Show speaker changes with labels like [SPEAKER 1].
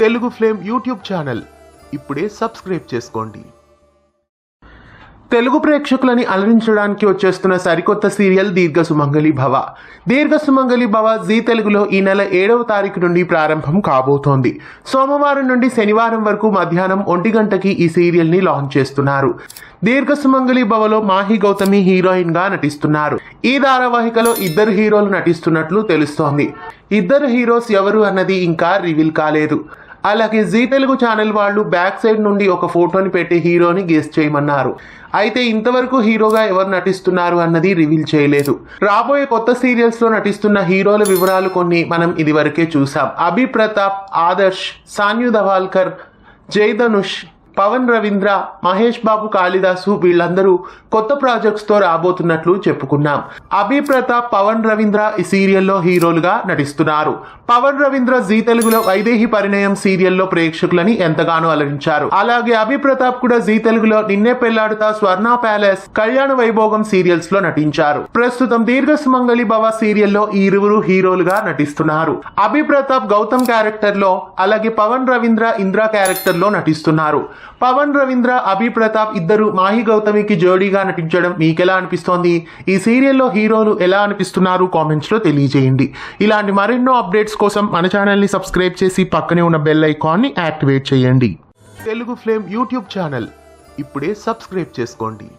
[SPEAKER 1] Telugu flame YouTube channel ఇప్పుడే subscribe చేసుకోండి. తెలుగు ప్రేక్షకులని అలరించడానికి వచ్చేస్తున్న సరికొత్త సీరియల్ దీర్ఘ సుమంగళి భవ. దీర్ఘ సుమంగళి భవ జీ తెలుగులో ఈ నెల 7వ తారీఖు నుండి ప్రారంభం కాబోతోంది. సోమవారం నుండి శనివారం వరకు మధ్యాహ్నం 1 గంటకి ఈ సీరియల్ ని లాంచ్ చేస్తున్నారు. దీర్ఘ సుమంగళి భవలో మాహి గౌతమి హీరోయిన్ గా నటిస్తున్నారు. ఈ ధారావాహికలో 2 హీరోలు నటిస్తున్నట్లు తెలుస్తోంది. 2 హీరోస్ ఎవరు అన్నది ఇంకా రివీల్ కాలేదు. అలాగే జీ తెలుగు ఛానల్ వాళ్ళు బ్యాక్ సైడ్ నుండి ఒక ఫోటోని పెట్టి హీరోని గెస్ చేయమన్నారు. అయితే ఇంతవరకు హీరోగా ఎవరు నటిస్తున్నారు అన్నది రివీల్ చేయలేదు. రాబోయే కొత్త సీరియల్స్ లో నటిస్తున్న హీరోల వివరాలు కొన్ని మనం ఇదివరకే చూసాం. అభి ప్రతాప్, ఆదర్శ్, సాన్యు ధవాల్కర్, జై ధనుష్, పవన్ రవీంద్ర, మహేష్ బాబు, కాళిదాసు వీళ్ళందరూ కొత్త ప్రాజెక్ట్స్ తో రాబోతున్నట్లు చెప్పుకున్నాం. అభి ప్రతాప్, పవన్ రవీంద్ర ఈ సీరియల్లో హీరోలుగా నటిస్తున్నారు. పవన్ రవీంద్ర జీ తెలుగులో వైదేహి పరిణయం సీరియల్లో ప్రేక్షకులని ఎంతగానో అలరించారు. అలాగే అభి ప్రతాప్ కూడా జీ తెలుగులో నిన్నే పెళ్లాడుతా, స్వర్ణ ప్యాలెస్, కళ్యాణ వైభోగం సీరియల్స్ లో నటించారు. ప్రస్తుతం దీర్ఘ సుమంగళి భవ సీరియల్లో ఈ 2 హీరోలుగా నటిస్తున్నారు. అభి ప్రతాప్ గౌతమ్ క్యారెక్టర్ లో, అలాగే పవన్ రవీంద్ర ఇంద్ర క్యారెక్టర్ లో నటిస్తున్నారు. పవన్ రవీంద్ర, అభి ప్రతాప్ ఇద్దరు మాహి గౌతమికి జోడీగా నటించడం మీకెలా అనిపిస్తోంది? ఈ సీరియల్లో హీరోలు ఎలా అనిపిస్తున్నారు? కామెంట్స్ లో తెలియజేయండి. ఇలాంటి మరెన్నో అప్డేట్స్ కోసం మన ఛానల్ ని సబ్స్క్రైబ్ చేసి పక్కనే ఉన్న బెల్ ఐకాన్ ని యాక్టివేట్ చేయండి. తెలుగు ఫ్లేమ్ యూట్యూబ్ ఛానల్ ఇప్పుడే సబ్స్క్రైబ్ చేసుకోండి.